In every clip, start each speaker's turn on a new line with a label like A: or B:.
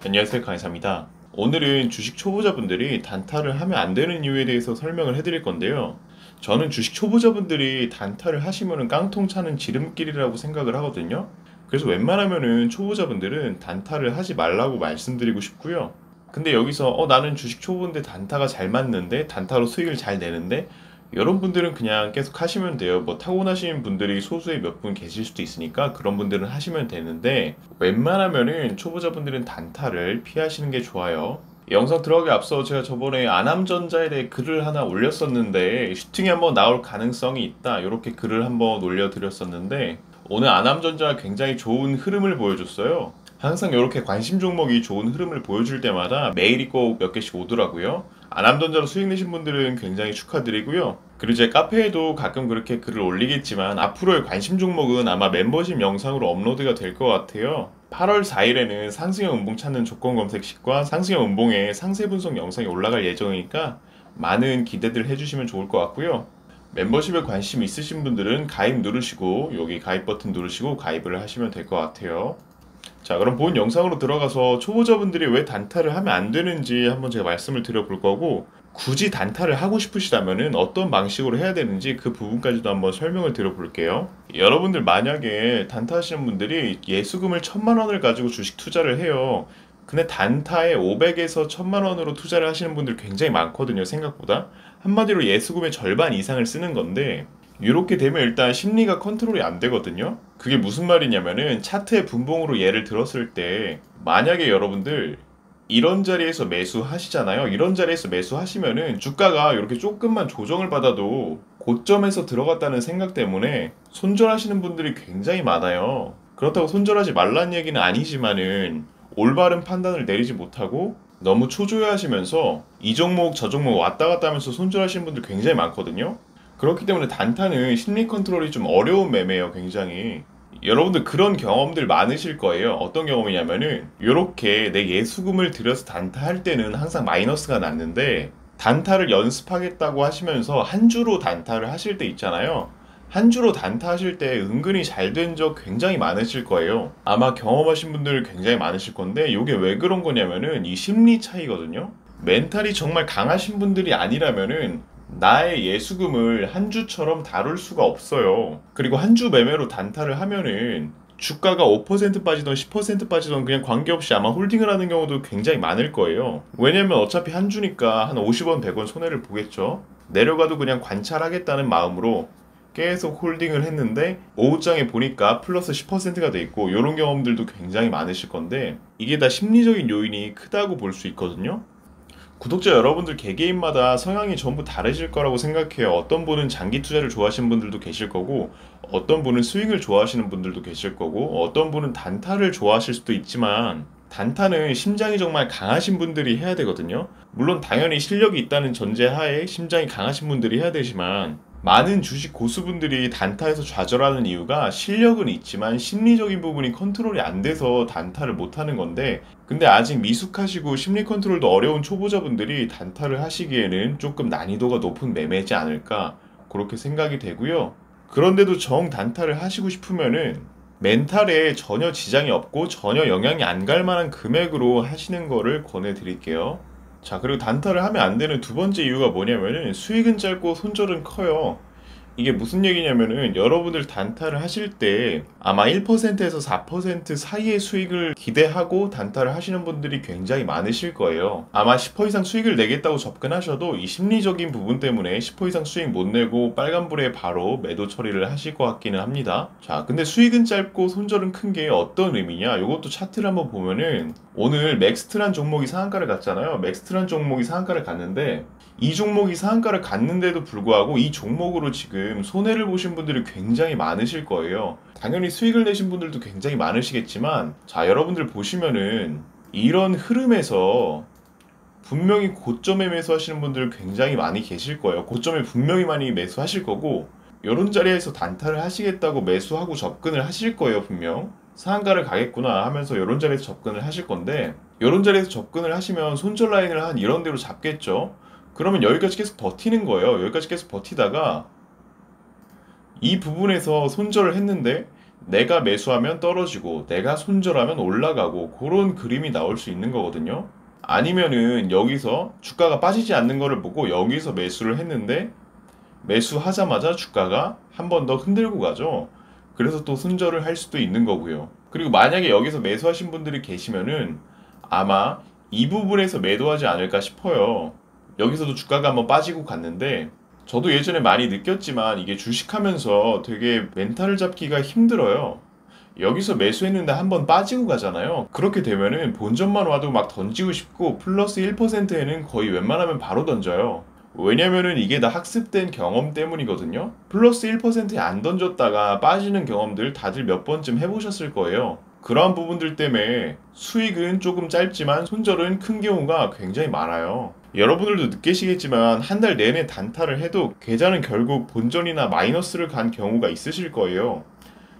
A: 안녕하세요, 강의사입니다. 오늘은 주식 초보자분들이 단타를 하면 안 되는 이유에 대해서 설명을 해드릴 건데요. 저는 주식 초보자분들이 단타를 하시면은 깡통 차는 지름길이라고 생각을 하거든요. 그래서 웬만하면은 초보자분들은 단타를 하지 말라고 말씀드리고 싶고요. 근데 여기서 나는 주식 초보인데 단타가 잘 맞는데 단타로 수익을 잘 내는데 이런 분들은 그냥 계속 하시면 돼요. 뭐 타고나신 분들이 소수의 몇 분 계실 수도 있으니까 그런 분들은 하시면 되는데 웬만하면은 초보자분들은 단타를 피하시는 게 좋아요. 영상 들어가기 앞서 제가 저번에 안암전자에 대해 글을 하나 올렸었는데 슈팅이 한번 나올 가능성이 있다 이렇게 글을 한번 올려드렸었는데 오늘 안암전자가 굉장히 좋은 흐름을 보여줬어요. 항상 이렇게 관심 종목이 좋은 흐름을 보여줄 때마다 매일이 꼭 몇 개씩 오더라고요. 안암전자로 수익 내신 분들은 굉장히 축하드리고요. 그리고 제 카페에도 가끔 그렇게 글을 올리겠지만 앞으로의 관심 종목은 아마 멤버십 영상으로 업로드가 될 것 같아요. 8월 4일에는 상승형 음봉 찾는 조건 검색식과 상승형 음봉의 상세 분석 영상이 올라갈 예정이니까 많은 기대들 해주시면 좋을 것 같고요. 멤버십에 관심 있으신 분들은 가입 누르시고 여기 가입 버튼 누르시고 가입을 하시면 될 것 같아요. 자, 그럼 본 영상으로 들어가서 초보자분들이 왜 단타를 하면 안 되는지 한번 제가 말씀을 드려볼 거고, 굳이 단타를 하고 싶으시다면은 어떤 방식으로 해야 되는지 그 부분까지도 한번 설명을 드려볼게요. 여러분들 만약에 단타 하시는 분들이 예수금을 1,000만 원을 가지고 주식 투자를 해요. 근데 단타에 500에서 1,000만 원으로 투자를 하시는 분들 굉장히 많거든요, 생각보다. 한마디로 예수금의 절반 이상을 쓰는 건데, 이렇게 되면 일단 심리가 컨트롤이 안 되거든요. 그게 무슨 말이냐면은 차트의 분봉으로 예를 들었을 때 만약에 여러분들 이런 자리에서 매수하시잖아요. 이런 자리에서 매수하시면은 주가가 이렇게 조금만 조정을 받아도 고점에서 들어갔다는 생각 때문에 손절하시는 분들이 굉장히 많아요. 그렇다고 손절하지 말라는 얘기는 아니지만은 올바른 판단을 내리지 못하고 너무 초조해하시면서 이 종목 저 종목 왔다 갔다 하면서 손절하시는 분들 굉장히 많거든요. 그렇기 때문에 단타는 심리 컨트롤이 좀 어려운 매매예요, 굉장히. 여러분들 그런 경험들 많으실 거예요. 어떤 경험이냐면은 이렇게 내 예수금을 들여서 단타 할 때는 항상 마이너스가 났는데 단타를 연습하겠다고 하시면서 한 주로 단타를 하실 때 있잖아요. 한 주로 단타 하실 때 은근히 잘 된 적 굉장히 많으실 거예요. 아마 경험하신 분들 굉장히 많으실 건데 이게 왜 그런 거냐면은 이 심리 차이거든요. 멘탈이 정말 강하신 분들이 아니라면은 나의 예수금을 한 주처럼 다룰 수가 없어요. 그리고 한 주 매매로 단타를 하면은 주가가 5% 빠지던 10% 빠지던 그냥 관계없이 아마 홀딩을 하는 경우도 굉장히 많을 거예요. 왜냐면 어차피 한 주니까 한 50원, 100원 손해를 보겠죠. 내려가도 그냥 관찰하겠다는 마음으로 계속 홀딩을 했는데 오후장에 보니까 플러스 10%가 돼 있고 이런 경험들도 굉장히 많으실 건데 이게 다 심리적인 요인이 크다고 볼 수 있거든요. 구독자 여러분들 개개인마다 성향이 전부 다르실 거라고 생각해요. 어떤 분은 장기 투자를 좋아하시는 분들도 계실 거고, 어떤 분은 스윙을 좋아하시는 분들도 계실 거고, 어떤 분은 단타를 좋아하실 수도 있지만, 단타는 심장이 정말 강하신 분들이 해야 되거든요. 물론 당연히 실력이 있다는 전제하에 심장이 강하신 분들이 해야 되지만, 많은 주식 고수분들이 단타에서 좌절하는 이유가 실력은 있지만 심리적인 부분이 컨트롤이 안 돼서 단타를 못 하는 건데, 근데 아직 미숙하시고 심리 컨트롤도 어려운 초보자분들이 단타를 하시기에는 조금 난이도가 높은 매매지 않을까 그렇게 생각이 되고요. 그런데도 정 단타를 하시고 싶으면은 멘탈에 전혀 지장이 없고 전혀 영향이 안 갈 만한 금액으로 하시는 거를 권해 드릴게요. 자, 그리고 단타를 하면 안 되는 두 번째 이유가 뭐냐면은 수익은 짧고 손절은 커요. 이게 무슨 얘기냐면은 여러분들 단타를 하실 때 아마 1%에서 4% 사이의 수익을 기대하고 단타를 하시는 분들이 굉장히 많으실 거예요. 아마 10% 이상 수익을 내겠다고 접근하셔도 이 심리적인 부분 때문에 10% 이상 수익 못 내고 빨간불에 바로 매도 처리를 하실 것 같기는 합니다. 자, 근데 수익은 짧고 손절은 큰 게 어떤 의미냐? 이것도 차트를 한번 보면은 오늘 맥스트란 종목이 상한가를 갔잖아요. 맥스트란 종목이 상한가를 갔는데 이 종목이 상한가를 갔는데도 불구하고 이 종목으로 지금 손해를 보신 분들이 굉장히 많으실 거예요. 당연히 수익을 내신 분들도 굉장히 많으시겠지만, 자, 여러분들 보시면은 이런 흐름에서 분명히 고점에 매수하시는 분들 굉장히 많이 계실 거예요. 고점에 분명히 많이 매수하실 거고, 이런 자리에서 단타를 하시겠다고 매수하고 접근을 하실 거예요, 분명. 상한가를 가겠구나 하면서 이런 자리에서 접근을 하실 건데, 이런 자리에서 접근을 하시면 손절 라인을 한 이런 데로 잡겠죠. 그러면 여기까지 계속 버티는 거예요. 여기까지 계속 버티다가 이 부분에서 손절을 했는데 내가 매수하면 떨어지고 내가 손절하면 올라가고 그런 그림이 나올 수 있는 거거든요. 아니면은 여기서 주가가 빠지지 않는 거를 보고 여기서 매수를 했는데 매수하자마자 주가가 한 번 더 흔들고 가죠. 그래서 또 손절을 할 수도 있는 거고요. 그리고 만약에 여기서 매수하신 분들이 계시면은 아마 이 부분에서 매도하지 않을까 싶어요. 여기서도 주가가 한번 빠지고 갔는데 저도 예전에 많이 느꼈지만 이게 주식하면서 되게 멘탈을 잡기가 힘들어요. 여기서 매수했는데 한번 빠지고 가잖아요. 그렇게 되면은 본전만 와도 막 던지고 싶고 플러스 1%에는 거의 웬만하면 바로 던져요. 왜냐면은 이게 다 학습된 경험 때문이거든요. 플러스 1%에 안 던졌다가 빠지는 경험들 다들 몇 번쯤 해보셨을 거예요. 그러한 부분들 때문에 수익은 조금 짧지만 손절은 큰 경우가 굉장히 많아요. 여러분들도 느끼시겠지만 한 달 내내 단타를 해도 계좌는 결국 본전이나 마이너스를 간 경우가 있으실 거예요.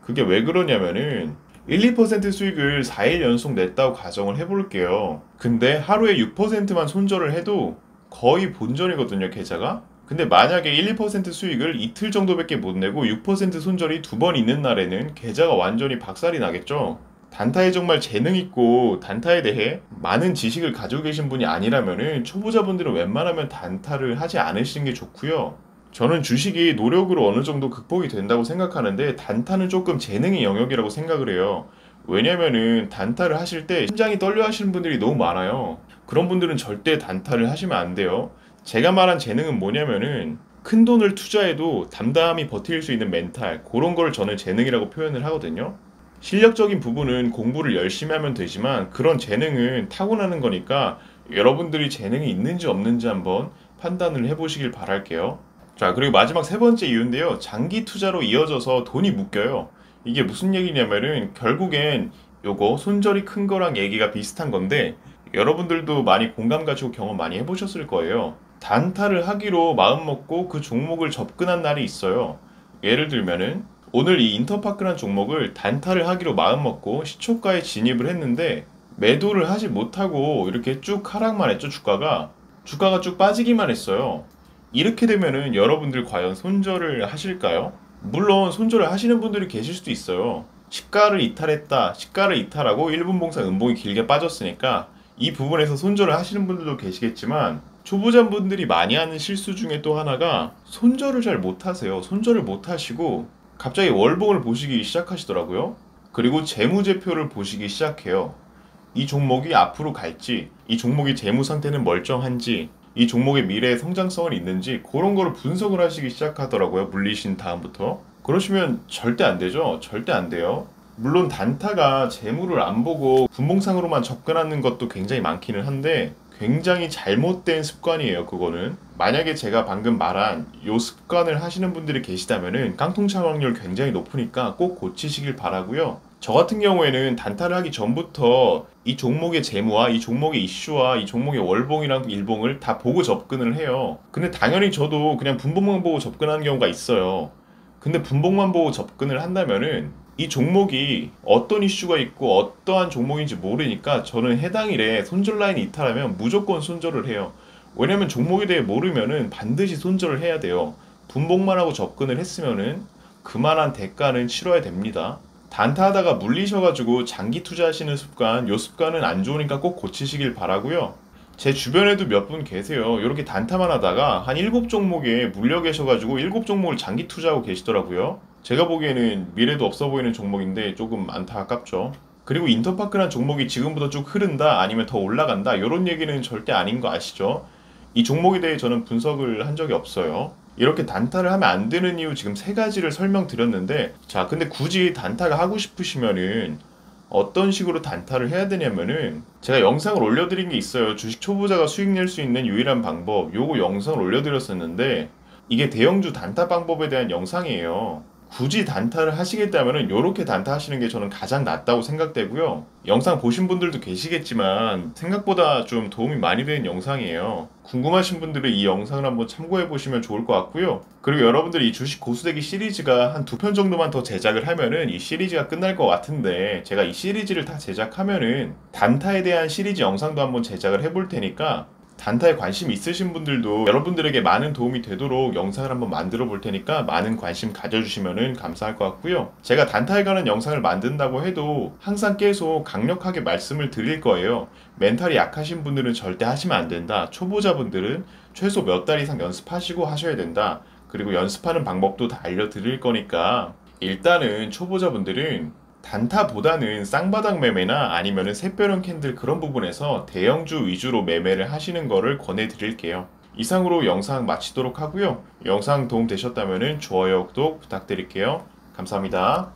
A: 그게 왜 그러냐면은 1, 2% 수익을 4일 연속 냈다고 가정을 해볼게요. 근데 하루에 6%만 손절을 해도 거의 본전이거든요, 계좌가. 근데 만약에 1, 2% 수익을 이틀 정도밖에 못 내고 6% 손절이 두 번 있는 날에는 계좌가 완전히 박살이 나겠죠. 단타에 정말 재능 있고 단타에 대해 많은 지식을 가지고 계신 분이 아니라면은 초보자분들은 웬만하면 단타를 하지 않으시는 게 좋고요. 저는 주식이 노력으로 어느 정도 극복이 된다고 생각하는데 단타는 조금 재능의 영역이라고 생각을 해요. 왜냐면은 단타를 하실 때 심장이 떨려 하시는 분들이 너무 많아요. 그런 분들은 절대 단타를 하시면 안 돼요. 제가 말한 재능은 뭐냐면은 큰 돈을 투자해도 담담히 버틸 수 있는 멘탈, 그런 걸 저는 재능이라고 표현을 하거든요. 실력적인 부분은 공부를 열심히 하면 되지만 그런 재능은 타고나는 거니까 여러분들이 재능이 있는지 없는지 한번 판단을 해보시길 바랄게요. 자, 그리고 마지막 세 번째 이유인데요. 장기 투자로 이어져서 돈이 묶여요. 이게 무슨 얘기냐면은 결국엔 요거 손절이 큰 거랑 얘기가 비슷한 건데 여러분들도 많이 공감 가지고 경험 많이 해보셨을 거예요. 단타를 하기로 마음먹고 그 종목을 접근한 날이 있어요. 예를 들면은 오늘 이 인터파크란 종목을 단타를 하기로 마음먹고 시초가에 진입을 했는데 매도를 하지 못하고 이렇게 쭉 하락만 했죠, 주가가 쭉 빠지기만 했어요. 이렇게 되면은 여러분들 과연 손절을 하실까요? 물론 손절을 하시는 분들이 계실 수도 있어요. 시가를 이탈했다. 시가를 이탈하고 1분 봉상 음봉이 길게 빠졌으니까 이 부분에서 손절을 하시는 분들도 계시겠지만 초보자분들이 많이 하는 실수 중에 또 하나가 손절을 잘 못하세요. 손절을 못하시고 갑자기 월봉을 보시기 시작하시더라고요. 그리고 재무제표를 보시기 시작해요. 이 종목이 앞으로 갈지, 이 종목이 재무 상태는 멀쩡한지, 이 종목의 미래의 성장성은 있는지 그런 거를 분석을 하시기 시작하더라고요. 물리신 다음부터. 그러시면 절대 안 되죠. 절대 안 돼요. 물론 단타가 재무를 안 보고 분봉상으로만 접근하는 것도 굉장히 많기는 한데 굉장히 잘못된 습관이에요. 그거는 만약에 제가 방금 말한 요 습관을 하시는 분들이 계시다면은 깡통차 확률 굉장히 높으니까 꼭 고치시길 바라고요. 저 같은 경우에는 단타를 하기 전부터 이 종목의 재무와 이 종목의 이슈와 이 종목의 월봉이랑 일봉을 다 보고 접근을 해요. 근데 당연히 저도 그냥 분봉만 보고 접근하는 경우가 있어요. 근데 분봉만 보고 접근을 한다면은 이 종목이 어떤 이슈가 있고 어떠한 종목인지 모르니까 저는 해당 일에 손절 라인이 이탈하면 무조건 손절을 해요. 왜냐면 종목에 대해 모르면은 반드시 손절을 해야 돼요. 분봉만 하고 접근을 했으면은 그만한 대가는 치러야 됩니다. 단타하다가 물리셔가지고 장기 투자하시는 습관, 요 습관은 안 좋으니까 꼭 고치시길 바라고요. 제 주변에도 몇 분 계세요. 이렇게 단타만 하다가 한 7종목에 물려 계셔가지고 7종목을 장기 투자하고 계시더라고요. 제가 보기에는 미래도 없어 보이는 종목인데 조금 안타깝죠. 그리고 인터파크란 종목이 지금부터 쭉 흐른다 아니면 더 올라간다 이런 얘기는 절대 아닌 거 아시죠? 이 종목에 대해 저는 분석을 한 적이 없어요. 이렇게 단타를 하면 안 되는 이유 지금 세 가지를 설명드렸는데 자 근데 굳이 단타가 하고 싶으시면은 어떤 식으로 단타를 해야 되냐면은 제가 영상을 올려드린 게 있어요. 주식 초보자가 수익 낼 수 있는 유일한 방법 요거 영상을 올려드렸었는데 이게 대형주 단타 방법에 대한 영상이에요. 굳이 단타를 하시겠다면은 요렇게 단타 하시는 게 저는 가장 낫다고 생각되고요. 영상 보신 분들도 계시겠지만 생각보다 좀 도움이 많이 되는 영상이에요. 궁금하신 분들은 이 영상을 한번 참고해 보시면 좋을 것 같고요. 그리고 여러분들이 이 주식 고수되기 시리즈가 한 2편 정도만 더 제작을 하면은 이 시리즈가 끝날 것 같은데 제가 이 시리즈를 다 제작하면은 단타에 대한 시리즈 영상도 한번 제작을 해볼 테니까 단타에 관심 있으신 분들도 여러분들에게 많은 도움이 되도록 영상을 한번 만들어 볼 테니까 많은 관심 가져주시면 감사할 것 같고요. 제가 단타에 관한 영상을 만든다고 해도 항상 계속 강력하게 말씀을 드릴 거예요. 멘탈이 약하신 분들은 절대 하시면 안 된다. 초보자분들은 최소 몇 달 이상 연습하시고 하셔야 된다. 그리고 연습하는 방법도 다 알려드릴 거니까 일단은 초보자분들은 단타보다는 쌍바닥 매매나 아니면은 샛별형 캔들 그런 부분에서 대형주 위주로 매매를 하시는 거를 권해 드릴게요. 이상으로 영상 마치도록 하고요. 영상 도움 되셨다면 좋아요, 구독 부탁드릴게요. 감사합니다.